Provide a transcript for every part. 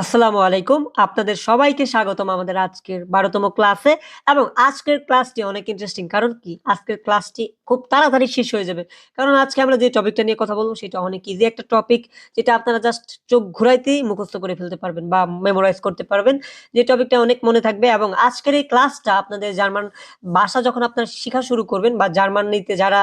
আসসালামু আলাইকুম। আপনাদের সবাইকে স্বাগতম আমাদের আজকের ১২তম ক্লাসে। এবং আজকের ক্লাসটি অনেক ইন্টারেস্টিং। কারণ কি? আজকের ক্লাসটি খুব তাড়াতাড়ি শেষ হয়ে যাবে। কারণ আজকে আমরা যে টপিকটা নিয়ে কথা বলব সেটা অনেক ইজি একটা টপিক, যেটা আপনারা জাস্ট চোখ ঘুরাইতেই মুখস্থ করে ফেলতে পারবেন বা মেমোরাইজ করতে পারবেন। যে টপিকটা অনেক মনে থাকবে। এবং আজকের এই ক্লাসটা আপনাদের জার্মান ভাষা যখন আপনারা শিখা শুরু করবেন বা জার্মানিতে যারা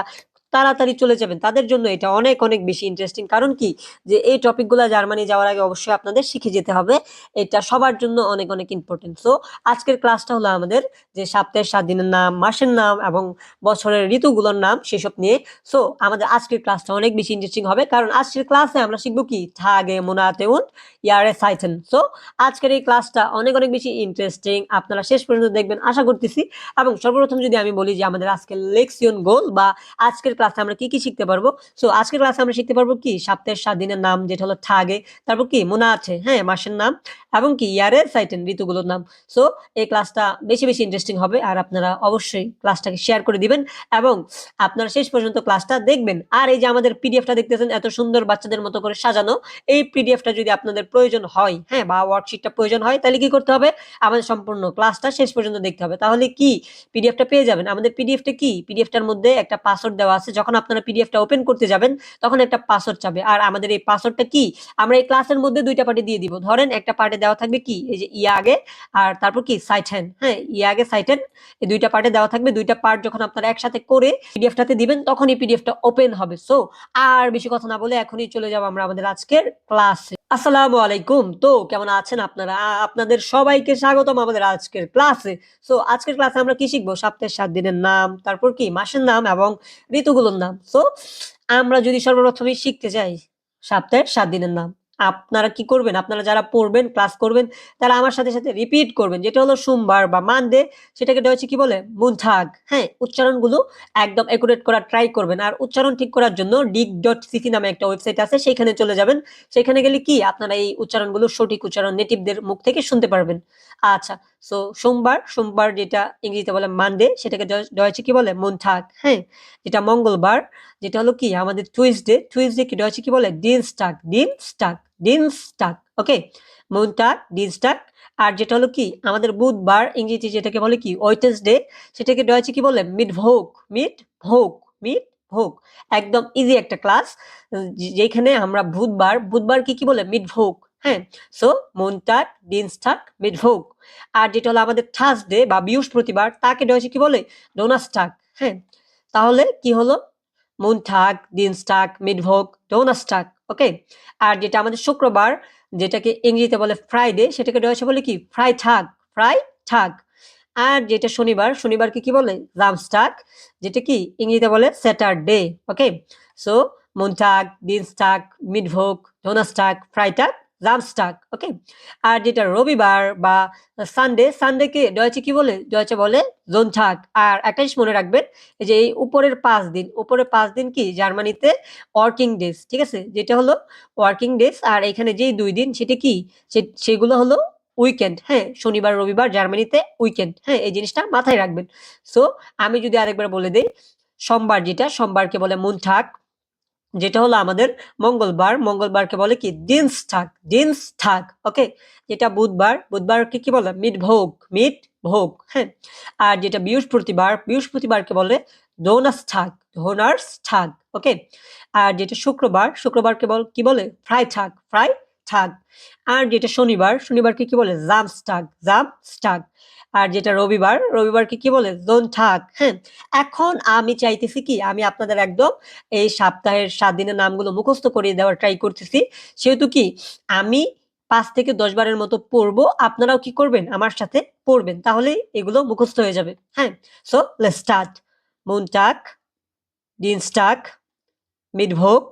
তাড়াতাড়ি চলে যাবেন তাদের জন্য এটা অনেক, অনেক বেশি ইন্টারেস্টিং। কারণ কি? যে এই টপিকগুলা জার্মানি যাওয়ার আগে অবশ্যই আপনাদের শিখে যেতে হবে। এটা সবার জন্য অনেক, অনেক ইম্পোর্টেন্ট। সো আজকের ক্লাসটা হলো আমাদের যে সপ্তাহের ৭ দিনের নাম, মাসের নাম এবং বছরের ঋতুগুলোর নাম সেসব নিয়ে। সো আমাদের আজকের ক্লাসটা অনেক বেশি ইন্টারেস্টিং হবে। কারণ আজকের ক্লাসে আমরা শিখব কি? Tage, Monate und Jahreszeiten। So আজকের এই ক্লাসটা অনেক, অনেক বেশি ইন্টারেস্টিং। আপনারা শেষ পর্যন্ত দেখবেন আশা করতেছি। এবং সর্বপ্রথম যদি আমি বলি যে আমাদের আজকের লেকশন গোল বা আজকের ক্লাসে আমরা কি, কি শিখতে পারবো? সো আজকের ক্লাসে আমরা শিখতে পারবো কি? সপ্তাহের ৭ দিনের নাম যেটা হলো Tage, তারপর কি? Monate, হ্যাঁ? মাসের নাম এবং কি? Jahreszeiten, ঋতুগুলোর নাম। সো এই ক্লাসটা বেশি, বেশি ইন্টারেস্টিং হবে। আর আপনারা অবশ্যই ক্লাসটাকে শেয়ার করে দিবেন এবং আপনারা শেষ পর্যন্ত ক্লাসটা দেখবেন। আর এই যে আমাদের পিডিএফটা দেখতেছেন এত সুন্দর বাচ্চাদের মতো করে সাজানো, এই পিডিএফটা যদি আপনাদের প্রয়োজন হয়, হ্যাঁ? বা ওয়ার্কশিটটা প্রয়োজন হয়, তাহলে কি করতে হবে? আমাদের সম্পূর্ণ ক্লাসটা শেষ পর্যন্ত দেখতে হবে। তাহলে কি? পিডিএফটা পেয়ে যাবেন। আমাদের পিডিএফটা কি? পিডিএফটার মধ্যে একটা পাসওয়ার্ড দেওয়া আছে। যখন আপনারা পিডিএফটা ওপেন করতে যাবেন, তখন একটা পাসওয়ার্ড চাবে। আর আমাদের এই পাসওয়ার্ডটা কি? আমরা এই ক্লাসের মধ্যে ২ টা পার্টে দিয়ে দিব। ধরেন একটা পার্টে দেওয়া থাকবে কি? এই যে আগে আর তারপর কি? সাইটেন, হ্যাঁ? আগে সাইটেন, এই ২ টা পার্টে দেওয়া থাকবে। ২ টা পার্ট যখন আপনারা একসাথে করে পিডিএফটাতে দিবেন, তখনই পিডিএফটা ওপেন হবে। সো আর বেশি কথা না বলে এখনই চলে যাব আমরা আমাদের আজকের ক্লাসে। আসসালামু আলাইকুম। তো কেমন আছেন আপনারা? আপনাদের সবাইকে স্বাগতম আমাদের আজকের ক্লাসে। সো আজকের ক্লাসে আমরা কি শিখবো? সপ্তাহের ৭ দিনের নাম, তারপর কি? মাসের নাম এবং ঋতুগুলোর নাম। সো আমরা যদি সর্বপ্রথমেই শিখতে যাই সপ্তাহের ৭ দিনের নাম। আপনারা কি করবেন? আপনারা যারা পড়বেন, ক্লাস করবেন, তারা আমার সাথে, সাথে রিপিট করবেন। যেটা হলো সোমবার বা মানডে, সেটাকে ডয়েচে কি বলে? মুনথাগ, হ্যাঁ? উচ্চারণগুলো একদম একুরেট করার ট্রাই করবেন। আর উচ্চারণ ঠিক করার জন্য dig.cc নামে একটা ওয়েবসাইট আছে, সেখানে চলে যাবেন। সেখানে গেলে কি আপনারা এই উচ্চারণগুলো সঠিক উচ্চারণ নেটিভদের মুখ থেকে শুনতে পারবেন। আচ্ছা, সো সোমবার যেটা ইংরেজিতে বলে মানডে, সেটাকে ডয়েচে কি বলে? মুনথাগ, হ্যাঁ? যেটা মঙ্গলবার, যেটা হলো কি আমাদের টুইসডে কি ডয়েচে কি বলে? ডিনস্টাগ, ওকে? মুনটাগ, ডিনস্টাগ। আর যেটা হলো কি আমাদের বুধবার, ইংরেজি যেটাকে বলে কি? ওয়েডনেসডে, সেটাকে ডয়েচে কি বলে? মিটভোগ। একদম ইজি একটা ক্লাস, যেখানে আমরা বুধবার কি বলে? মিটভোগ, হ্যাঁ? সো মুনটাগ, ডিনস্টাগ, মিটভোগ। আর যেটা হলো আমাদের থার্সডে বা বৃহস্পতিবার, তাকে ডয়েচে কি বলে? ডোনাস্টাগ, হ্যাঁ? তাহলে কি হলো? মুনটাগ, ডিনস্টাগ, মিটভোগ, ডোনাস্টাগ, ওকে? আর যেটা আমাদের শুক্রবার, যেটাকে ইংরেজিতে বলে ফ্রাইডে, সেটাকে ডয়েচে বলে কি? ফ্রাইঠাগ। আর যেটা শনিবারকে কি বলে? জামস্টাগ, যেটা কি ইংরেজিতে বলে স্যাটারডে, ওকে? সো মুনটাগ, ডিনস্টাগ, মিটভোগ, ডোনাস্টাগ, ফ্রাইটাগ, জামস্টাগ, ওকে? আর যেটা রবিবার বা সানডেকে ডয়েচে কি বলে? ডয়েচে বলে জোনটাগ। আর একটা জিনিস মনে রাখবেন, এই যে এই উপরের ৫ দিন কি জার্মানিতে ওয়ার্কিং ডেজ, ঠিক আছে? যেটা হলো ওয়ার্কিং ডেজ। আর এখানে যেই ২ দিন সেটা কি? সেগুলো হলো উইকেন্ড, হ্যাঁ? শনিবার, রবিবার জার্মানিতে উইকেন্ড, হ্যাঁ? এই জিনিসটা মাথায় রাখবেন। সো আমি যদি আরেকবার বলে দেই, সোমবারকে বলে মুনটাগ, যেটা হলো আমাদের মঙ্গলবারকে বলে কি? ডিনস্টাগ, ওকে? যেটা বুধবারকে কি বলে? মিটভোগ, হ্যাঁ? আর যেটা বৃহস্পতিবারকে বলে ডোনার্সটাগ, ওকে? আর যেটা শুক্রবারকে কি বলে? ফ্রাইঠাগ। আর যেটা শনিবারকে কি বলে? জামস্টাগ। আর যেটা রবিবারকে কি বলে? জোনটাগ, হ্যাঁ? এখন আমি চাইতেছি কি? আমি আপনাদের একদম এই সপ্তাহের ৭ দিনের নামগুলো মুখস্থ করিয়ে দেওয়ার ট্রাই করতেছি। সেহেতু কি আমি ৫ থেকে ১০ বারের মতো পড়বো। আপনারাও কি করবেন? আমার সাথে পড়বেন। তাহলেই এগুলো মুখস্থ হয়ে যাবে। হ্যাঁ? So let's start. মুনটাগ, ডিনস্টাগ, মিটভোগ,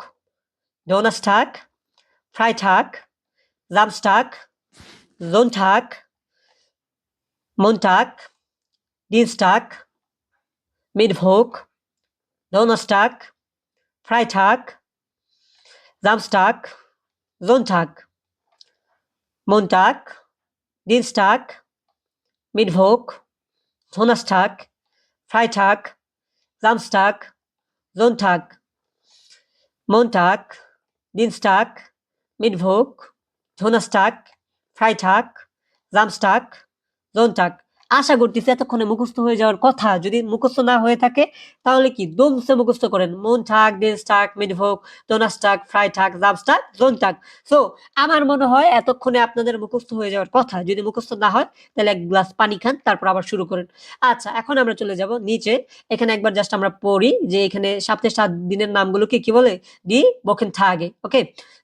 ডোনাস্টাগ, ফ্রাইটাগ, জামস্টাগ, জোনটাগ, মুনটাগ, ডিনস্টাগ, মিটভোগ, ডোনাস্টাগ, ফ্রাইটাগ, জামস্টাগ, জোনটাগ, Montag, Dienstag, Mittwoch, Donnerstag, Freitag, Samstag, Sonntag. Montag, Dienstag, Mittwoch, Donnerstag, ফ্রাইটাগ, জামস্টাগ, জোনটাগ। আশা করতেছি এতক্ষণে মুখস্থ হয়ে যাওয়ার কথা। যদি মুখস্থ না হয়ে থাকে তাহলে কি দমসে মুখস্থ করেন। মনটাগ, দিনস্টাগ, মিডভোগ, ডোনাস্টাগ, ফ্রাইটাগ, জামস্টাগ, জোনটাগ। সো আমার মনে হয় এতক্ষণে আপনাদের মুখস্থ হয়ে যাওয়ার কথা। যদি মুখস্থ না হয় তাহলে এক গ্লাস পানি খান, তারপর আবার শুরু করেন। আচ্ছা, এখন আমরা চলে যাব নিচে। এখানে একবার জাস্ট আমরা পড়ি যে এখানে সপ্তাহে 7 দিনের নামগুলোকে কি বলে? ডি বকেন থাকে। ওকে,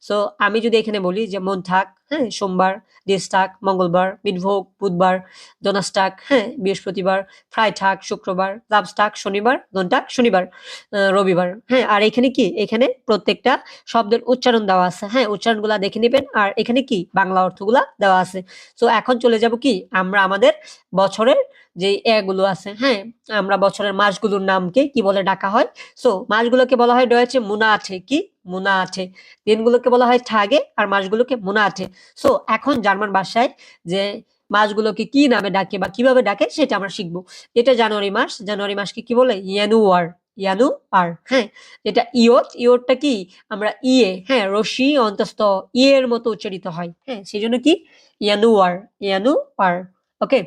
সো আমি যদি এখানে বলি যে মনটাগ, হ্যাঁ, সোমবার, দিনস্টাগ মঙ্গলবার, মিডভোগ বুধবার, ডোনাস্টাগ, হ্যাঁ, বৃহস্পতিবার, ফ্রাইটাগ শুক্রবার, জামস্টাগ শনিবার, জোনটাগ শনিবার, রবিবার। হ্যাঁ, আর এখানে কি? এখানে প্রত্যেকটা শব্দের উচ্চারণ দেওয়া আছে। হ্যাঁ, উচ্চারণগুলা দেখে নিবেন। আর এখানে কি? বাংলা অর্থগুলা দেওয়া আছে। সো এখন চলে যাব কি? আমরা আমাদের বছরের যে এগুলো আছে, হ্যাঁ, আমরা বছরের মাসগুলোর নামকে কি বলে ডাকা হয়? সো মাসগুলোকে বলা হয় ডয়েচে মুনাটে। কি? মুনাটে। দিনগুলোকে বলা হয় ঠাগে আর মাসগুলোকে মুনাটে। সো এখন জার্মান ভাষায় যে মাসগুলোকে কি নামে ডাকে বা কিভাবে ডাকে সেটা আমরা শিখবো। এটা জানুয়ারি মাস। জানুয়ারি মাসকে কি বলে? ইয়ানুয়ার। ইয়ানুয়ার। হ্যাঁ, এটা ইয়ট। ইয়টটা কি? আমরা ইয়ে, হ্যাঁ, রশ্মি অন্তস্থ ইয়ের মতো উচ্চারিত হয়। হ্যাঁ, সেই জন্য কি? ইয়ানুয়ার। ইয়ানুয়ার। ওকে,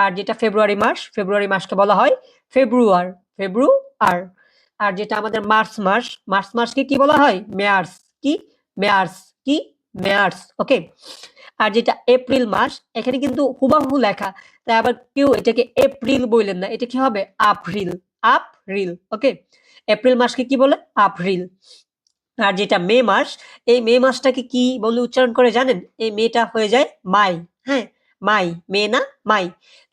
আর যেটা ফেব্রুয়ারি মাস, ফেব্রুয়ারি মাসকে বলা হয় ফেব্রুয়ার। ফেব্রুয়ার। আর যেটা আমাদের মার্চ মাস, মার্চ মাসকে কি বলা হয়? মেয়ার্স। কি? মেয়ার্স। কি? মেয়ার্স। ওকে, আর যেটা এপ্রিল মাস, এখানে কিন্তু হুবাহু লেখা, তাই আবার কেউ এটাকে এপ্রিল বললেন না, এটা কি হবে? আপ্রিল। আপ্রিল। ওকে, এপ্রিল মাসকে কি বলে? আপ্রিল। আর যেটা মে মাস, এই মে মাসটাকে কি বলে উচ্চারণ করে জানেন? এই মেটা হয়ে যায় মাই। হ্যাঁ, মাই। মে না, মাই।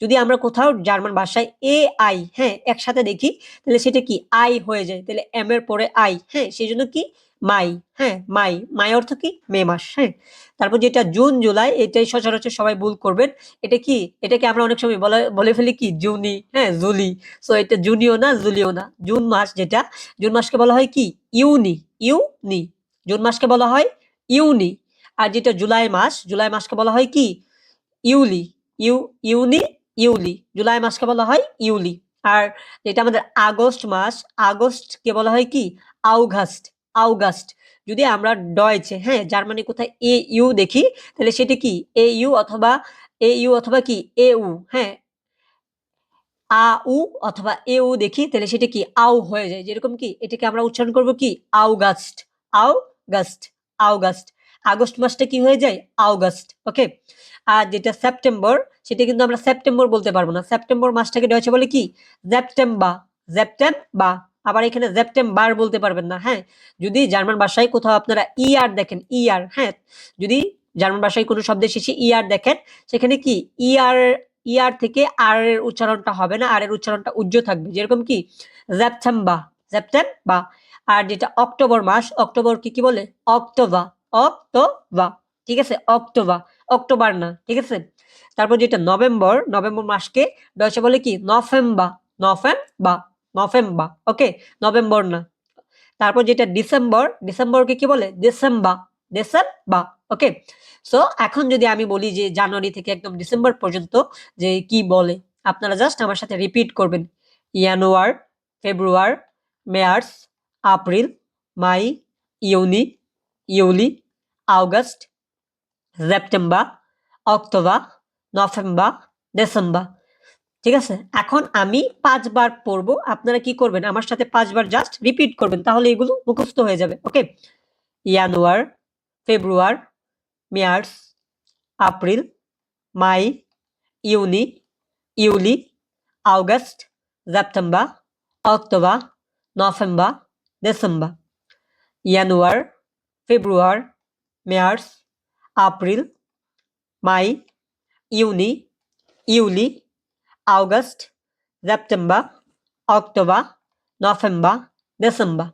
যদি আমরা কোথাও জার্মান ভাষায় এ আই, হ্যাঁ, একসাথে দেখি তাহলে সেটা কি? আই হয়ে যায়। তাহলে এম এর পরে আই, হ্যাঁ, সেই জন্য কি? মাই। হ্যাঁ, মাই। মাই অর্থ কি? মে মাস। হ্যাঁ, তারপর যেটা জুন জুলাই, এটাই সচরাচর সবাই ভুল করবেন। এটা কি? এটাকে আমরা অনেক সময় বলে ফেলি কি? জুনি, হ্যাঁ, জুলি। সো এটা জুনিও না, জুলিও না। জুন মাস যেটা, জুন মাসকে বলা হয় কি? ইউনি। ইউনি। জুন মাসকে বলা হয় ইউনি। আর যেটা জুলাই মাস, জুলাই মাসকে বলা হয় কি? ইউলি। ইউনি, ইউলি। জুলাই মাসকে বলা হয় ইউলি। আর যেটা আমাদের আগস্ট মাস, আগস্টকে বলা হয় কি? আউগাস্ট। আউগাস্ট। যদি আমরা ডয়েচে, হ্যাঁ, জার্মানি কোথায় এ ইউ দেখি তাহলে সেটা কি? এ ইউ অথবা কি? এ ইউ, হ্যাঁ, আ উ অথবা এ উ দেখি তাহলে সেটা কি? আউ হয়ে যায়। যেরকম কি? এটাকে আমরা উচ্চারণ করব কি? আউগাস্ট। আউগাস্ট। আউগাস্ট। আগস্ট মাসটা কি হয়ে যায়? আউগাস্ট। ওকে, আর যেটা সেপ্টেম্বর, সেটা কিন্তু আমরা সেপ্টেম্বর বলতে পারবো না। সেপ্টেম্বর মাসটাকে ডয়েচে বলে কি? সেপ্টেম্বা। সেপ্টেম্বা। আবার এখানে সেপ্টেম্বার বলতে পারবেন না। হ্যাঁ, যদি জার্মান ভাষায় কোথাও আপনারা ইয়ার দেখেন, ইয়ার, হ্যাঁ, যদি জার্মান ভাষায় কোনো শব্দের শেষে ইয়ার দেখেন, সেখানে কি? ইয়ার, ইয়ার থেকে আর এর উচ্চারণটা হবে না, আর এর উচ্চারণটা উজ্জ্ব থাকবে। যেরকম কি? সেপ্টেম্বা। সেপ্টেম্বা। আর যেটা অক্টোবর মাস, অক্টোবর কি বলে? অক্টোবা। অক্টোবা। ঠিক আছে, অক্টোবা। অক্টোবর না, ঠিক আছে। তারপর যেটা নভেম্বর, নভেম্বর মাসকে ডয়চে বলে কি? নভেম্বা। নভেম্বা। নভেম্বা। ওকে, নভেম্বর না। তারপর যেটা ডিসেম্বর, ডিসেম্বরকে কি বলে? ডিসেম্বা। ডিসেম্বা। ওকে, সো এখন যদি আমি বলি যে জানুয়ারি থেকে একদম ডিসেম্বর পর্যন্ত যে কি বলে, আপনারা জাস্ট আমার সাথে রিপিট করবেন। ইয়ানুয়ার, ফেব্রুয়ার, মার্চ, এপ্রিল, মাই, ইউনি, ইউলি, আগস্ট, সেপ্টেম্বর, অক্টোবর, নভেম্বর, ডিসেম্বর। ঠিক আছে, এখন আমি 5 বার পড়বো, আপনারা কি করবেন? আমার সাথে 5 বার জাস্ট রিপিট করবেন, তাহলে এগুলো মুখস্থ হয়ে যাবে। ওকে, ইয়ানুয়ার, ফেব্রুয়ার, মার্চ, এপ্রিল, মাই, ইউনি, ইউলি, আগস্ট, সেপ্টেম্বর, অক্টোবর, নভেম্বর, ডিসেম্বর। ইয়ানুয়ার, ফেব্রুয়ার, মার্চ, এপ্রিল, মাই, ইউনি, ইউলি, আগস্ট, সেপ্টেম্বর, অক্টোবর, নভেম্বর, ডিসেম্বর।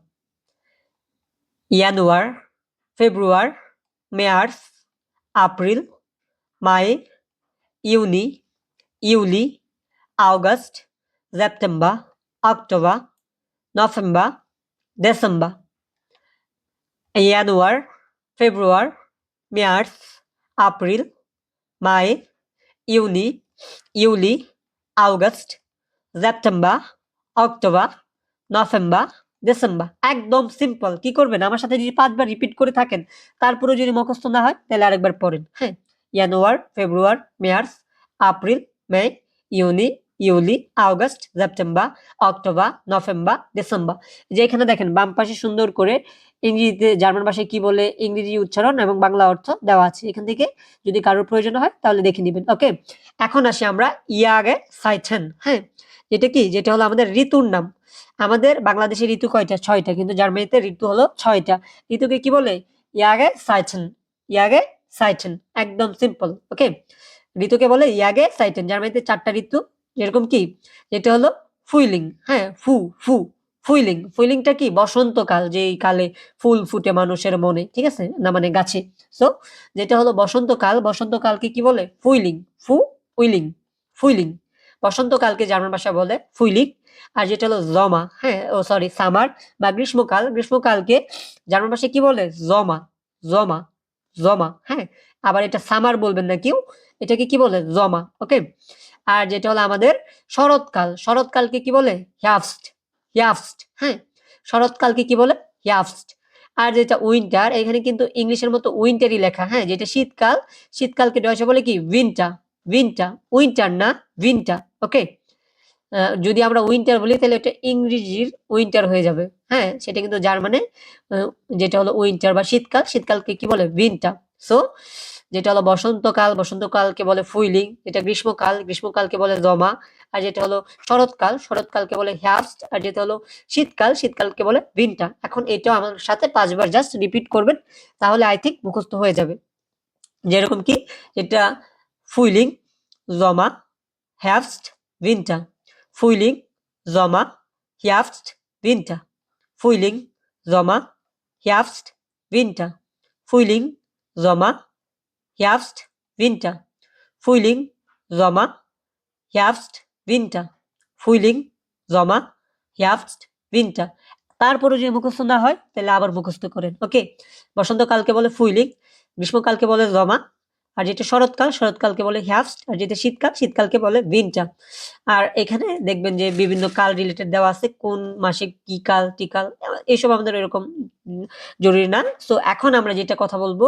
ইয়ানুয়ার, ফেব্রুয়ার, মার্চ, এপ্রিল, মাই, ইউনি, ইউলি, আগস্ট, সেপ্টেম্বর, অক্টোবর, নভেম্বর, ডিসেম্বর। ইয়ানুয়ার, ফেব্রুয়ার, মার্চ, এপ্রিল, মাই, ইউনি, ইউলি, আগস্ট, সেপ্টেম্বর, অক্টোবর, নভেম্বর, ডিসেম্বর। একদম সিম্পল। কি করবেন? আমার সাথে যদি 5 বার রিপিট করে থাকেন, তারপরে যদি মুখস্থ না হয় তাহলে আরেকবার পড়েন। হ্যাঁ, জানুয়ার, ফেব্রুয়ার, মার্চ, এপ্রিল, মে, ইউনি, ইউলি, আগস্ট, সেপ্টেম্বর, অক্টোবর, নভেম্বর, ডিসেম্বর। যে এখানে দেখেন বাম পাশে সুন্দর করে ইংরেজিতে জার্মান ভাষায় কি বলে ইংরেজি উচ্চারণ এবং বাংলা অর্থ দেওয়া আছে। এখান থেকে যদি কারোর প্রয়োজন হয় তাহলে দেখে নেবেন। ওকে, এখন আসি আমরা ইয়াগে সাইটেন। হ্যাঁ, যেটা কি, যেটা হলো আমাদের ঋতুর নাম। আমাদের বাংলাদেশে ঋতু কয়টা? 6টা, কিন্তু জার্মানিতে ঋতু হলো 6টা। ঋতুকে কি বলে? ইয়াগে সাইটেন। ইয়াগে সাইটেন, একদম সিম্পল। ওকে, ঋতুকে বলে ইয়াগে সাইটেন। জার্মানিতে 4টা ঋতু, যেরকম কি, যেটা হলো ফুইলিং। হ্যাঁ, ফু ফু ফুইলিং। ফুইলিংটা কি? বসন্তকাল, যেই কালে ফুল ফুটে মানুষের মনে, ঠিক আছে না, মানে গাছে। সো যেটা হলো বসন্তকাল, বসন্তকালকে কি বলে? ফুইলিং। ফু উইলিং, ফুইলিং। বসন্তকালকে জার্মান ভাষা বলে ফুইলিং। আর যেটা হলো জমা, হ্যাঁ, ও সরি, সামার বা গ্রীষ্মকাল, গ্রীষ্মকালকে জার্মান ভাষায় কি বলে? জমা, জমা, জমা। হ্যাঁ, আবার এটা সামার বলবেন না কেউ, এটাকে কি বলে? জমা। ওকে, আর যেটা হলো আমাদের শরৎকাল, শরৎকালকে কি বলে? হ্যাফস্ট, হ্যাফস্ট। হ্যাঁ, শরৎকালকে কি বলে? হ্যাফস্ট। আর যেটা উইন্টার, এখানে কিন্তু ইংলিশের মতো উইন্টারই লেখা। হ্যাঁ, যেটা শীতকাল, শীতকালকে ডয়সে বলে কি? উইন্টার, উইন্টার, উইন্টার না, উইন্টার। ওকে, যদি আমরা উইন্টার বলি তাহলে এটা ইংরেজির উইন্টার হয়ে যাবে। হ্যাঁ, সেটা কিন্তু জার্মানে যেটা হলো উইন্টার বা শীতকাল, শীতকালকে কি বলে? উইন্টার। সো যেটা হলো বসন্তকাল, বসন্তকালকে বলে ফুইলিং। যেটা গ্রীষ্মকাল, গ্রীষ্মকালকে বলে জমা। আর যেটা হলো শরৎকাল, শরৎকালকে বলে হ্যাফস্ট। আর যেটা হলো শীতকাল, শীতকালকে বলে উইন্টার। এখন এটাও আমার সাথে 5বার জাস্ট রিপিট করবেন, তাহলে আই থিঙ্ক মুখস্থ হয়ে যাবে। যেরকম কি, এটা ফুইলিং, জমা, হ্যাফস্ট, উইন্টার। ফুইলিং, জমা, হ্যাফস্ট, উইন্টার। ফুইলিং, জমা, হ্যাফস্ট, উইন্টার। ফুইলিং, জমা, হ্যাফস্ট, উইন্টার। ফুইলিং, জমা, হ্যাফস্ট, উইন্টার। ফুইলিং, জমা, হ্যাফস্ট, উইন্টার। তারপরে যদি মুখস্থ না হয় তাহলে আবার মুখস্থ করেন। ওকে, বসন্তকালকে বলে ফুইলিং, গ্রীষ্মকালকে বলে জমা। আর যেটা শরৎকাল, শরৎকালকে বলে হ্যাফস্ট। আর যেটা শীতকাল, শীতকালকে বলে উইন্টার। আর এখানে দেখবেন যে বিভিন্ন কাল রিলেটেড দেওয়া আছে, কোন মাসে কি কাল, টি কাল, এসব আমাদের এরকম জরুরি না। সো এখন আমরা যেটা কথা বলবো,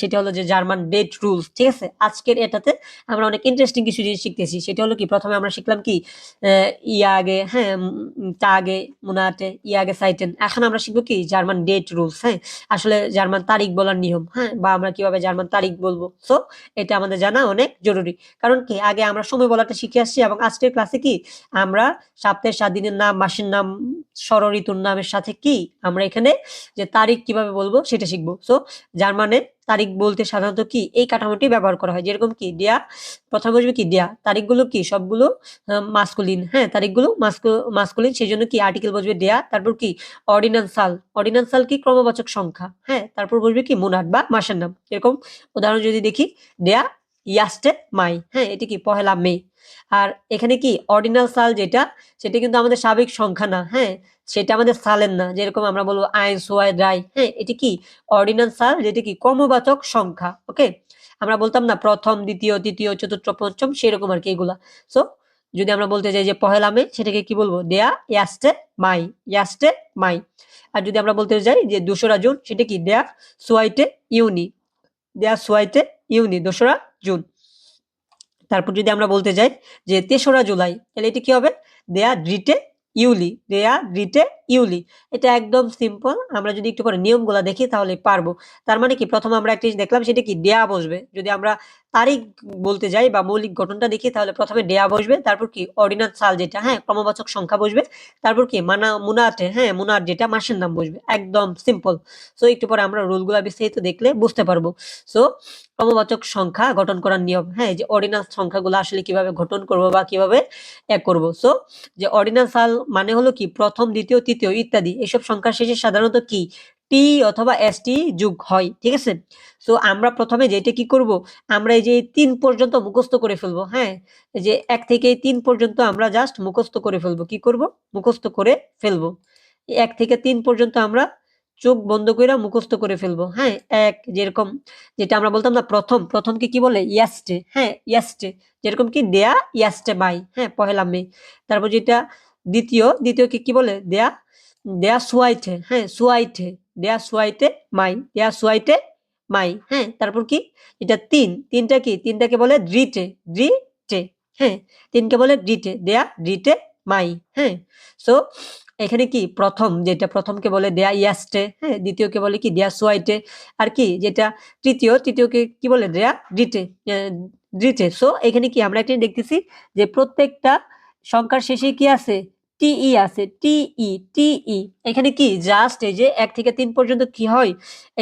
সেটা হলো যে জার্মান ডেট রুলস। ঠিক আছে, আজকের এটাতে আমরা অনেক ইন্টারেস্টিং কিছু জিনিস শিখতেছি। সেটা হলো কি, প্রথমে আমরা শিখলাম কি, ইয়াগে, হ্যাঁ, তাগে, মুনাটে, ইয়াগে সাইটেন। এখন আমরা শিখবো কি, জার্মান ডেট রুলস। হ্যাঁ, আসলে জার্মান তারিখ বলার নিয়ম, হ্যাঁ, বা আমরা কিভাবে জার্মান তারিখ বলবো। সো এটা আমাদের জানা অনেক জরুরি। কারণ কি, আগে আমরা সময় বলাটা শিখে আসছি, এবং আজকের ক্লাসে কি, আমরা সপ্তাহের 7 দিনের নাম, মাসের নাম, ষড় ঋতুর নামের সাথে কি, আমরা এখানে যে তারিখ কিভাবে বলবো সেটা শিখবো। সো জার্মানে তারিখ বলতে সাধারণত কি, এই কাঠামোটি ব্যবহার করা হয়। যেরকম কি, দেয়া, প্রথমে বসবে কি, দেয়া। তারিখগুলো কি, সবগুলো মাস্কুলিন। হ্যাঁ, তারিখগুলো মাস্কুলিন, সেই জন্য কি আর্টিকেল বসবে দেয়া। তারপর কি, অর্ডিনান্স সাল, অর্ডিনান্স সাল কি, ক্রমবাচক সংখ্যা। হ্যাঁ, তারপর বসবে কি, মুনাট বা মাসের নাম। এরকম উদাহরণ যদি দেখি, দেয়া ইয়াস্টে মাই। হ্যাঁ, এটি কি, পহেলা মে। আর এখানে কি, অর্ডিনাল সাল যেটা, সেটা কিন্তু আমাদের স্বাভাবিক সংখ্যা না। হ্যাঁ, সেটা আমাদের সালের না। যেরকম আমরা বলবো আইন সোয়াই রাই। হ্যাঁ, এটি কি, অর্ডিনাল সাল, যেটা কি ক্রমবাচক সংখ্যা। ওকে, আমরা বলতাম না প্রথম, দ্বিতীয়, তৃতীয়, চতুর্থ, পঞ্চম, সেরকম আর কি এগুলা। সো যদি আমরা বলতে যাই যে পহেলা মে, সেটাকে কি বলবো? দেয়া ইয়াস্টে মাই, ইয়াস্টে মাই। আর যদি আমরা বলতে যাই যে 2রা জুন, সেটা কি, দেয়া সোয়াইটে ইউনি, দেয়া সোয়াইটে ইউনি, 2রা জুন। তারপর যদি আমরা বলতে যাই যে 3রা জুলাই, তাহলে এটা কি হবে? দেয়া ড্রিটে ইউলি, দেয়া ড্রিটে ইউলি। এটা একদম সিম্পল। আমরা যদি একটু করে নিয়মগুলা দেখি তাহলে পারবো। তার মানে কি, প্রথমে আমরা একটা জিনিস দেখলাম, সেটা কি, দেয়া বসবে। যদি আমরা তারিখ বলতে যাই বা মৌলিক গঠনটা দেখি, তাহলে প্রথমে দেয়া বসবে। তারপর কি, অর্ডিনান্স সাল যেটা, হ্যাঁ, ক্রমবাচক সংখ্যা বসবে। তারপর কি, মুনাটে, হ্যাঁ, মুনাট যেটা, মাসের নাম বসবে। একদম সিম্পল। সো একটু পরে আমরা রুলগুলা বিস্তারিত দেখলে বুঝতে পারবো। সো ক্রমবাচক সংখ্যা গঠন করার নিয়ম, হ্যাঁ, যে অর্ডিনাল সংখ্যাগুলো আসলে কিভাবে গঠন করব বা কিভাবে এক করব। সো যে অর্ডিনাল সাল মানে হলো কি, প্রথম, দ্বিতীয়, তৃতীয় ইত্যাদি এসব সংখ্যার শেষে সাধারণত কি, টি অথবা এসটি যুগ হয়। ঠিক আছে, সো আমরা প্রথমে যেটা কি করব, আমরা এই যে 3 পর্যন্ত মুখস্থ করে ফেলবো। হ্যাঁ, এই যে 1 থেকে 3 পর্যন্ত আমরা জাস্ট মুখস্থ করে ফেলবো। কি করব? মুখস্থ করে ফেলবো। 1 থেকে 3 পর্যন্ত আমরা চোখ বন্ধ কইরা মুখস্থ করে ফেলবো। হ্যাঁ, যেরকম, যেটা আমরা বলতাম না প্রথম, প্রথমকে কি বলে? ইয়াস্টে। হ্যাঁ, ইয়াস্টে। যেরকম কি, দেয়া ইয়াস্টে মাই। হ্যাঁ, পহেলা মে। তারপর যেটা দ্বিতীয়কে কি বলে? দেয়া সুয়াইটে। হ্যাঁ, সুয়াইটে। দেয়া সুয়াইটে মাই, দেয়া সুয়াইটে মাই, হ্যাঁ। তারপর কি এটা তিনটা কি তিনটাকে বলে ড্রিটে, ড্রিটে, হ্যাঁ। তিনকে বলে ড্রিটে, দেয়া ড্রিটে মাই, হ্যাঁ। সো এখানে কি প্রথমকে বলে দেয়া ইয়াস্টে, হ্যাঁ। দ্বিতীয়কে বলে কি দেয়া সোয়াইটে, আর কি যেটা তৃতীয়কে কি বলে দেয়া ড্রিটে, ড্রিটে। সো এখানে কি আমরা একটা দেখতেছি যে প্রত্যেকটা সংখ্যার শেষে কি আছে, টিই আছে, টিই। এখানে কি জাস্ট এই যে 1 থেকে 3 পর্যন্ত কি হয়,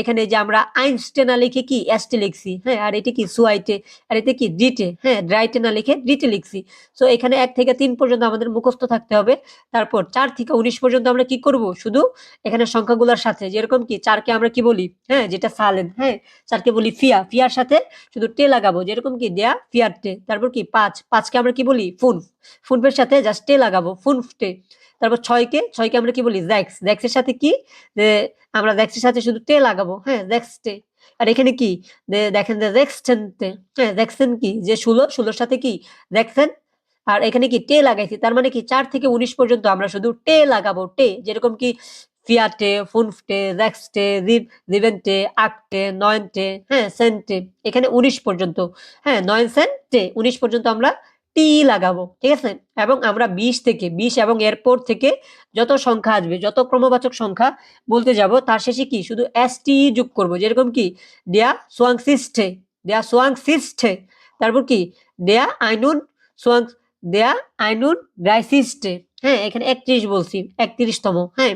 এখানে যে আমরা আইনস্টে না লিখে কি এসটে লিখছি, হ্যাঁ। আর এটা কি সুয়াইটে, আর এটা কি ডিটে, হ্যাঁ। ড্রাইটে না লিখে ডিটে লিখছি। সো এখানে 1 থেকে 3 পর্যন্ত আমাদের মুখস্থ থাকতে হবে। তারপর 4 থেকে 19 পর্যন্ত আমরা কি করব, শুধু এখানে সংখ্যাগুলোর সাথে, যেরকম কি 4কে আমরা কি বলি, হ্যাঁ, যেটা সালেন, হ্যাঁ। 4কে বলি ফিয়ার সাথে শুধু টে লাগাবো, যেরকম কি দেয়া ফিয়ার টে। তারপর কি 5কে আমরা কি বলি ফুনফের সাথে জাস্ট টে লাগাবো, ফুনফটে। তারপর 6কে আমরা কি বলি জ্যাক্সের সাথে কি, যে আমরা জ্যাক্সের সাথে শুধু টে লাগাবো, হ্যাঁ, জ্যাক্সটে। আর এখানে কি দেখেন যে জ্যাক্সটেনটে, হ্যাঁ। জ্যাক্সেন কি যে 16 সাথে কি জ্যাক্সেন, আর এখানে কি টে লাগাইছি, তার মানে কি 4 থেকে 19 পর্যন্ত আমরা শুধু টে লাগাবো, টে। যেরকম কি ফিয়াটে, ফুনফটে, জ্যাক্সটে, জিভেন্টে, আটটে, নয়নটে, হ্যাঁ, সেন্টে। এখানে 19 পর্যন্ত, হ্যাঁ, 9 সেন্টে 19 পর্যন্ত আমরা টি লাগাবো, ঠিক আছে। এবং আমরা 20 এবং এরপর থেকে যত সংখ্যা আসবে, যত ক্রমবাচক সংখ্যা বলতে যাব, তার শেষে কি শুধু এসটি যোগ করব, যেরকম কি দেয়া সোয়াংসিস্টে, তারপর কি দেয়া আইনুন সোয়াং দেয়া আইনুন ড্রাইসিস্টে, হ্যাঁ। এখানে 31 বলছি, 31তম, হ্যাঁ।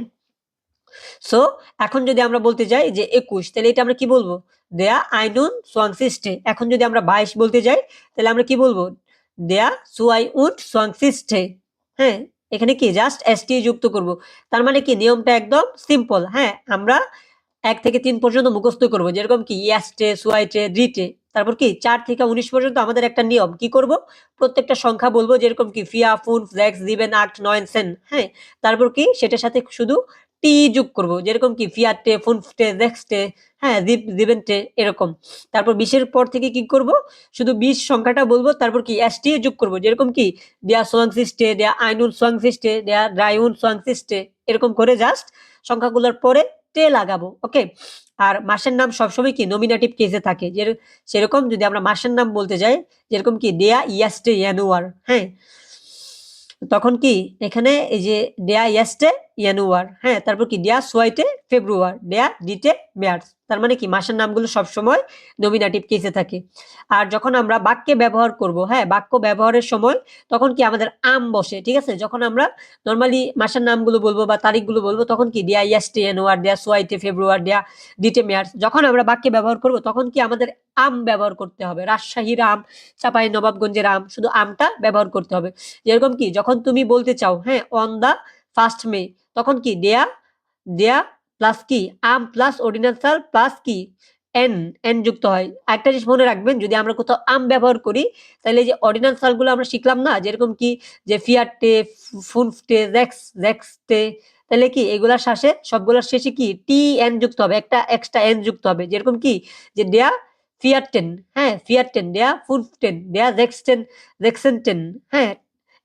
সো এখন যদি আমরা বলতে যাই যে 21, তাহলে এটা আমরা কি বলবো, দেয়া আইনুন সোয়াংসিস্টে। এখন যদি আমরা 22 বলতে যাই, তাহলে আমরা কি বলবো, দেয়া সুয়াই উড সোয়াংসিস্টে, হ্যাঁ। এখানে কি জাস্ট এসটি যুক্ত করব। তার মানে কি নিয়মটা একদম সিম্পল, হ্যাঁ। আমরা 1 থেকে 3 পর্যন্ত মুখস্থ করব, যেরকম কি ইয়াস্টে, সুয়াইটে, ড্রিটে। তারপর কি 4 থেকে 19 পর্যন্ত আমাদের একটা নিয়ম কি করব, প্রত্যেকটা সংখ্যা বলবো, যেরকম কি ফিয়া, ফুন, জ্যাক্স, জিবেন, আক্ট, নয়েন, সেন, হ্যাঁ। তারপর কি সেটার সাথে শুধু টি যোগ করব, যেরকম কি ফিয়াটে, ফুনফটে, জ্যাক্সটে, হ্যাঁ, জিবেনটে, এরকম। তারপর 20-এর পর থেকে কি করব, শুধু 20 সংখ্যাটা বলবো, তারপর কি এসটি যোগ করব, যেরকম কি দেয়া সোয়াংসিস্টে, দেয়া আইনুন সোয়াংসিস্টে, দেয়া ড্রাইউন সোয়াংসিস্টে, এরকম করে জাস্ট সংখ্যাগুলোর পরে টে লাগাবো, ওকে। আর মাসের নাম সবসময় কি নমিনেটিভ কেসে থাকে, যে সেরকম যদি আমরা মাসের নাম বলতে যাই, যেরকম কি দেয়া ইয়াস্টে ইয়ানুয়ার, হ্যাঁ। তখন কি এখানে এই যে দেয়া ইয়াস্টে ইয়ানুয়ার, হ্যাঁ। তারপর কি দেয়া সোয়াইটে ফেব্রুয়ার, দেয়া ডিটে মার্চ। তার মানে কি মাসের নামগুলো সবসময় নমিনেটিভ কেসে থাকে। আর যখন আমরা বাক্যে ব্যবহার করব, হ্যাঁ, বাক্য ব্যবহারের সময় তখন কি আমাদের আম বসে, ঠিক আছে। যখন আমরা নর্মালি মাসের নামগুলো বলবো বা তারিখগুলো বলবো, তখন কি দেয়া ইয়াস্টে ইয়ানুয়ার, দেয়া সোয়াইটে ফেব্রুয়ার, দেয়া ডিটে মার্চ। যখন আমরা বাক্যে ব্যবহার করব, তখন কি আমাদের আম ব্যবহার করতে হবে, রাজশাহীর আম, চাপাই নবাবগঞ্জের আম, শুধু আমটা ব্যবহার করতে হবে। যেরকম কি যখন তুমি বলতে চাও, হ্যাঁ, অন দা 1st মে, তখন কি দেয়া দেয়া প্লাস কি আম প্লাস অর্ডিনান্সাল প্লাস কি এন, এন যুক্ত হয়। একটা জিনিস মনে রাখবেন, যদি আমরা কোথাও আম ব্যবহার করি, তাহলে এই যে অর্ডিনান্সাল গুলো আমরা শিখলাম না, যেরকম কি যে ফিয়াটে, ফুনফটে, জ্যাক্সটে, তাহলে কি এগুলার শেষে, সবগুলোর শেষে কি টি এন যুক্ত হবে, একটা এক্সট্রা এন যুক্ত হবে। যেরকম কি যে দেয়া ফিয়াটেন, হ্যাঁ, ফিয়াটেন, দেয়া ফুনফটেন, দেয়া জ্যাক্সেন্টেন, হ্যাঁ,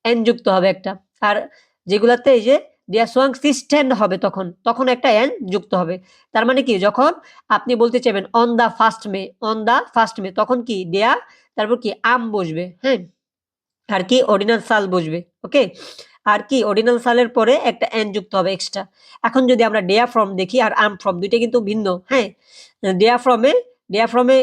এন যুক্ত হবে একটা। আর যেগুলাতে এই যে দেয়া সোয়াংসিস্টেন হবে, তখন একটা এন যুক্ত হবে। তার মানে কি যখন আপনি বলতে চাইবেন on the 1st May, on the 1st মে, তখন কি দেয়া তারপর কি আম বসবে, হ্যাঁ। আর কি অর্ডিনাল সাল বসবে, ওকে। আর কি অর্ডিনাল সালের পরে একটা এন যুক্ত হবে এক্সট্রা। এখন যদি আমরা ডেয়া ফ্রম দেখি আর আম ফ্রম, দুইটা কিন্তু ভিন্ন, হ্যাঁ। ডেয়া ফ্রমে ডেয়া ফ্রমে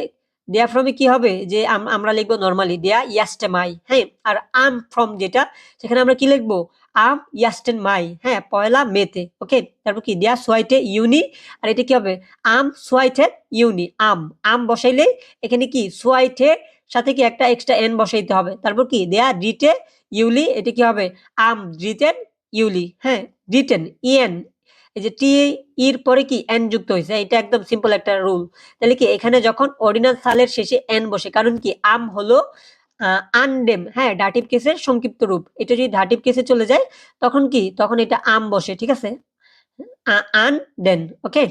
ডেয়া ফ্রমে কি হবে, যে আমরা লিখবো নরমালি দেয়া ইয়াস্টে মাই, হ্যাঁ। আর আম ফ্রম যেটা, সেখানে আমরা কি লিখবো, আম ইয়াস্টেন মাই, হ্যাঁ, পয়লা মেতে, ওকে। তারপর কি দেয়া সোয়াইটে ইউনি, আর এটা কি হবে আম সোয়াইটে ইউনি, আম আম বসাইলে এখানে কি সোয়াইটে সাথে কি একটা এক্সট্রা এন বসাইতে হবে। তারপর কি দেয়া রিটে ইউলি, এটা কি হবে আম রিটেন ইউলি, হ্যাঁ, রিটেন ইএন। এই যে টি এর পরে কি এন যুক্ত হয়েছে, এটা একদম সিম্পল একটা রুল। তাহলে কি এখানে যখন অর্ডিনাল সালের শেষে এন বসে, কারণ কি আম হলো আনডেম, হ্যাঁ, ডাটিভ কেসের সংক্ষিপ্ত রূপ। এটা যদি ডাটিভ কেসে চলে যায়, তখন কি তখন এটা আম বসে, ঠিক আছে, আন দেন, ওকে।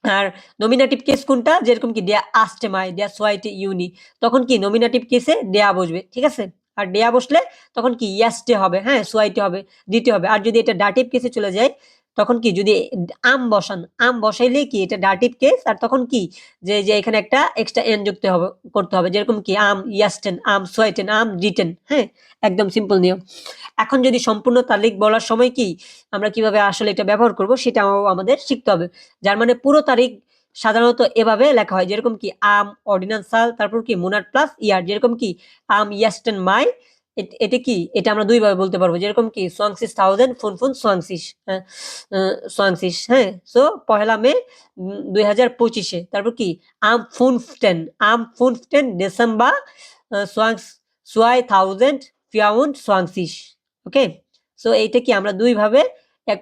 আর নমিনেটিভ কেস কোনটা, যেরকম কি দেয়া আস্টে মাই, দেয়া সোয়াইটে ইউনি, তখন কি নমিনেটিভ কেসে দেয়া বসবে, ঠিক আছে। আর দেয়া বসলে তখন কি ইয়াস্টে হবে, হ্যাঁ, সোয়াইটে হবে, দিতে হবে। আর যদি এটা ডাটিভ কেসে চলে যায়, তখন কি যদি আম বসান, আম বসাইলে কি এটা ডাটিভ কেস, আর তখন কি যে যে এখানে একটা এক্সট্রা এন যুক্ত হবে করতে হবে, যেরকম কি আম ইয়াস্টেন, আম সোয়াইটেন, আম রিটেন। হ্যাঁ, একদম সিম্পল নিয়ম। এখন যদি সম্পূর্ণ তারিখ বলার সময় কি আমরা কিভাবে আসলে এটা ব্যবহার করব সেটাও আমাদের শিখতে হবে। যার মানে পুরো তারিখ সাধারণত এভাবে লেখা হয়, যেরকম কি আম অর্ডিনান্স সাল, তারপর কি মুনাট প্লাস ইয়ার, যেরকম কি আম ইয়াস্টেন মাই। এটা কি এটা আমরা দুইভাবে বলতে পারবো, যেরকম কি সোয়াংসিস থাউজেন্ড ফুন ফুন সোয়াংসিস, হ্যাঁ সোয়াংসিস। হ্যাঁ, সো 1 মে 2025-এ, তারপর কি আম ফুনফটেন, আম ফুনফটেন ডিসেম্বর সোয়াংস সোয়াই থাউজেন্ড ফিয়াউন্ড সোয়াংসিস। ওকে, সো এইটা কি আমরা দুইভাবে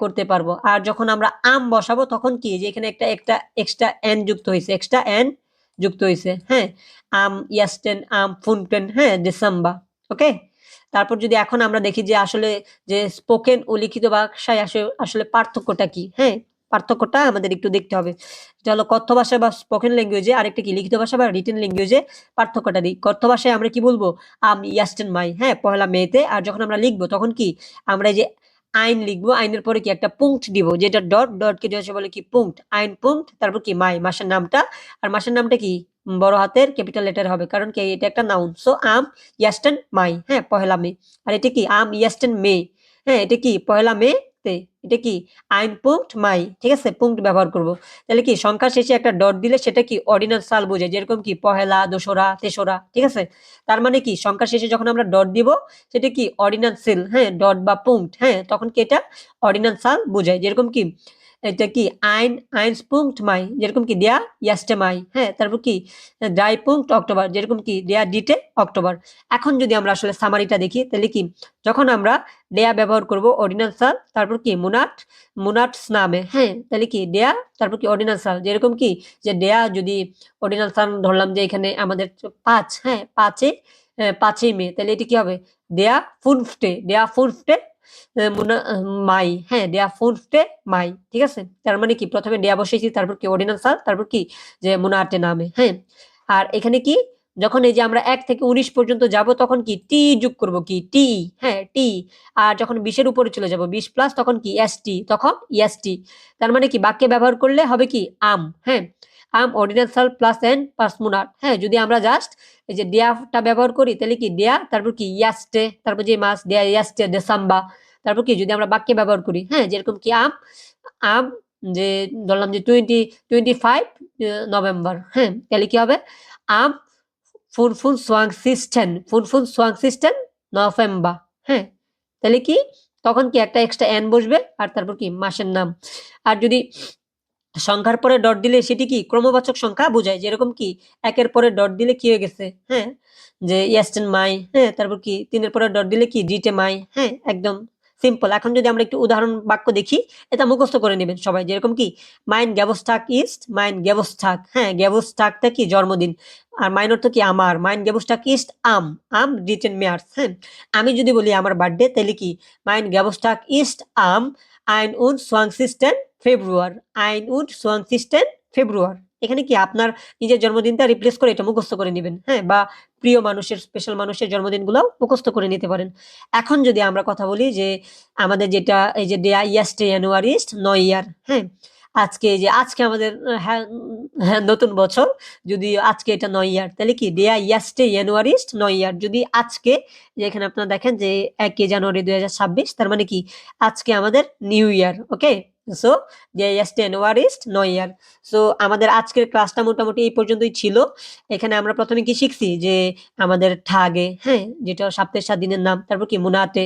করতে পারবো। আর যখন আমরা আম বসাবো তখন কি যে এখানে একটা একটা এক্সট্রা এন যুক্ত হয়েছে, এক্সট্রা এন যুক্ত হয়েছে। হ্যাঁ, আম ইয়াস্টেন, আম ফুনটেন, হ্যাঁ ডিসেম্বর। ওকে, তারপর যদি এখন আমরা দেখি যে আসলে যে স্পোকেন ও লিখিত ভাষায় আসলে পার্থক্যটা কি। হ্যাঁ, পার্থক্যটা আমাদের একটু দেখতে হবে। এটা হলো কথ্য ভাষা বা স্পোকেন ল্যাঙ্গুয়েজে, আরেকটা কি লিখিত ভাষা বা রিটেন ল্যাঙ্গুয়েজে পার্থক্যটা দিই। কথ্য ভাষায় আমরা কি বলবো আম ইয়াস্টেন মাই, হ্যাঁ 1 মেতে। আর যখন আমরা লিখবো তখন কি আমরা এই যে আইন লিখবো, আইনের পরে কি একটা পুংট দিব, যেটা ডট, ডটকে বলে কি পুংট, আইন পুংট, তারপর কি মাই মাসের নামটা। আর মাসের নামটা কি বড় হাতের ক্যাপিটাল লেটার হবে, কারণ কি এটা একটা নাউন। সো আম ইয়াস্টেন মাই, হ্যাঁ 1 মে। আর এটা কি আম ইয়াস্টেন মে, হ্যাঁ এটা কি 1 মে তে। এটা কি আইন পুংট মাই, ঠিক আছে, পুংট ব্যবহার করব। তাহলে কি সংখ্যার শেষে একটা ডট দিলে সেটা কি অর্ডিনাল সাল বোঝায়, যেরকম কি পহেলা, দোসরা, তেসরা, ঠিক আছে। তার মানে কি সংখ্যার শেষে যখন আমরা ডট দিব সেটা কি অর্ডিনাল সেল, হ্যাঁ ডট বা পুংট, হ্যাঁ তখন কি এটা অর্ডিনাল সাল বোঝায়, যেরকম কি এটা কি আইন আইনস পুংট মাই, যেরকম কি দেয়া ইয়াস্টে মাই। হ্যাঁ, তারপর কি ড্রাই পুংট অক্টোবর, যেরকম কি দেয়া ডিটে অক্টোবর। এখন যদি আমরা আসলে সামারিটা দেখি তাহলে কি যখন আমরা ডেয়া ব্যবহার করব অর্ডিনাল সাল, তারপর কি মুনাট, মুনাট নামে, হ্যাঁ তাহলে কি ডেয়া, তারপর কি অর্ডিনাল সাল, যেরকম কি যে ডেয়া যদি অর্ডিনাল সাল ধরলাম যে এখানে আমাদের 5, হ্যাঁ 5ই মে, তাহলে এটা কি হবে দেয়া ফুনফটে, দেয়া ফুনফটে মাই, হ্যাঁ দেয়া ফুনফটে মাই, ঠিক আছে। তার মানে কি প্রথমে দেয়া বসেছি, তারপর কি অর্ডিনাল সাল, তারপর কি যে মুনাটে নামে। হ্যাঁ, আর এখানে কি যখন এই যে আমরা 1 থেকে 19 পর্যন্ত যাব তখন কি টি যোগ করব, কি টি, হ্যাঁ টি। আর যখন 20-এর উপরে চলে যাব 20 প্লাস, তখন কি এসটি, তখন এসটি। তার মানে কি বাক্যে ব্যবহার করলে হবে কি আম, হ্যাঁ আম অর্ডিনাল সাল প্লাস এন প্লাস মুনাট। হ্যাঁ, যদি আমরা জাস্ট এই যে দেয়াটা ব্যবহার করি তাহলে কি দেয়া, তারপর কি ইয়াস্টে, তারপর যে মাস দেয়া ইয়াস্টে দেসাম্বা। তারপর কি যদি আমরা বাক্যে ব্যবহার করি, হ্যাঁ যেরকম কি আম, আম যে ধরলাম যে 25 নভেম্বর, হ্যাঁ তাহলে কি হবে আম ফুন ফুন সোয়াং সিস্টেন, ফুন ফুন সোয়াং সিস্টেন নভেম্বর। হ্যাঁ, তাহলে কি তখন কি একটা এক্সট্রা এন বসবে, আর তারপর কি মাসের নাম। আর যদি সংখ্যার পরে ডট দিলে সেটি কি ক্রমবাচক সংখ্যা বোঝায়, যেরকম কি 1-এর পরে ডট দিলে কি হয়ে গেছে, হ্যাঁ যে ইয়াস্টেন মাই, হ্যাঁ তারপর কি 3-এর পরে ডট দিলে কি ডিটে মাই। হ্যাঁ, একদম সিম্পল। এখন যদি আমরা একটু উদাহরণ বাক্য দেখি, এটা মুখস্থ করে নেবেন সবাই, যেরকম কি মাইন গেবস্টাক ইস্ট, মাইন গেবস্টাক, হ্যাঁ গেবস্টাকটা কি জন্মদিন, আর মাইন অর্থ কি আমার, মাইন গেবস্টাক ইস্ট আম, আম ডিটেন মেয়ার্স। হ্যাঁ, আমি যদি বলি আমার বার্থডে তাহলে কি মাইন গেবস্টাক ইস্ট আম আইন উন সোয়াংসিস্টেন ফেব্রুয়ার, আইন উড সোয়াংসিস্টেন ফেব্রুয়ার। এখানে কি আপনার নিজের জন্মদিনটা রিপ্লেস করে এটা মুখস্থ করে নেবেন, হ্যাঁ বা প্রিয় মানুষের, স্পেশাল মানুষের জন্মদিনগুলো মুখস্থ করে নিতে পারেন। এখন যদি আমরা কথা বলি যে আমাদের যেটা এই যে ডেয়া ইয়াস্টে জানুয়ারিস্ট নয় ইয়ার, হ্যাঁ আজকে যে আজকে আমাদের হ্যাঁ হ্যাঁ নতুন বছর, যদি আজকে এটা নয় ইয়ার তাহলে কি ডেয়া ইয়াস্টে জানুয়ারিস্ট নয় ইয়ার। যদি আজকে যে এখানে আপনারা দেখেন যে 1 জানুয়ারি 2026, তার মানে কি আজকে আমাদের নিউ ইয়ার। ওকে, সো যে ইয়াস্টে জানুয়ারিস্ট নয় ইয়ার। সো আমাদের আজকের ক্লাসটা মোটামুটি এই পর্যন্তই ছিল। এখানে আমরা প্রথমে কি শিখছি যে আমাদের ঠাগে, হ্যাঁ যেটা সপ্তাহের 7 দিনের নাম, তারপর কি মুনাতে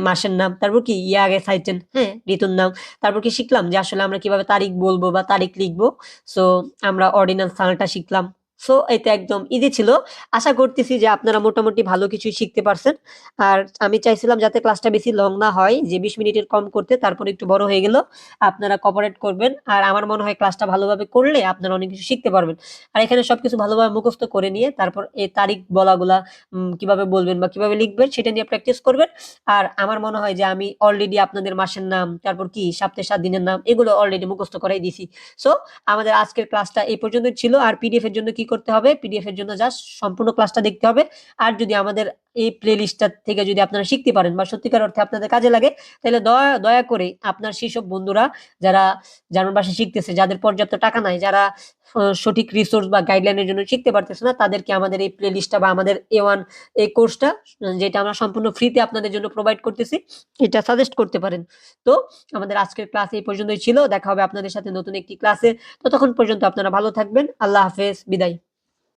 মাসের নাম, তারপর কি ইয়াগে সাইটেন, হ্যাঁ ঋতুর নাম। তারপর কি শিখলাম যে আসলে আমরা কিভাবে তারিখ বলবো বা তারিখ লিখবো। সো আমরা অর্ডিনাল সালটা শিখলাম। সো এটা একদম ইজি ছিল। আশা করতেছি যে আপনারা মোটামুটি ভালো কিছু শিখতে পারছেন। আর আমি চাইছিলাম যাতে ক্লাসটা বেশি লং না হয়, যে 20 মিনিটের কম করতে, তারপর একটু বড় হয়ে গেল। আপনারা কোঅপারেট করবেন, আর আমার মনে হয় ক্লাসটা ভালোভাবে করলে আপনারা অনেক কিছু শিখতে পারবেন। আর এখানে সবকিছু ভালোভাবে মুখস্থ করে নিয়ে তারপর এই তারিখ বলাগুলা কিভাবে বলবেন বা কিভাবে লিখবেন সেটা নিয়ে প্র্যাকটিস করবেন। আর আমার মনে হয় যে আমি অলরেডি আপনাদের মাসের নাম, তারপর কি সপ্তাহে 7 দিনের নাম, এগুলো অলরেডি মুখস্থ করাই দিছি। সো আমাদের আজকের ক্লাসটা এই পর্যন্ত ছিল। আর পিডিএফ এর জন্য কি করতে হবে? পিডিএফ এর জন্য জাস্ট সম্পূর্ণ ক্লাসটা দেখতে হবে। আর যদি আমাদের এই প্লেলিস্টটা থেকে যদি আপনারা শিখতে পারেন বা সত্যিকার অর্থে আপনাদের কাজে লাগে, তাহলে দয়া দয়া করে আপনার সেসব বন্ধুরা যারা জার্মান ভাষা শিখতেছে, যাদের পর্যাপ্ত টাকা নাই, যারা সঠিক রিসোর্স বা গাইডলাইনের জন্য শিখতে পারতেছে না, তাদেরকে আমাদের এই প্লেলিস্টটা বা আমাদের A1 এই কোর্সটা যেটা আমরা সম্পূর্ণ ফ্রিতে আপনাদের জন্য প্রোভাইড করতেছি, এটা সাজেস্ট করতে পারেন। তো আমাদের আজকের ক্লাস এই পর্যন্তই ছিল। দেখা হবে আপনাদের সাথে নতুন একটি ক্লাসে। ততক্ষণ পর্যন্ত আপনারা ভালো থাকবেন। আল্লাহ হাফেজ। বিদায়।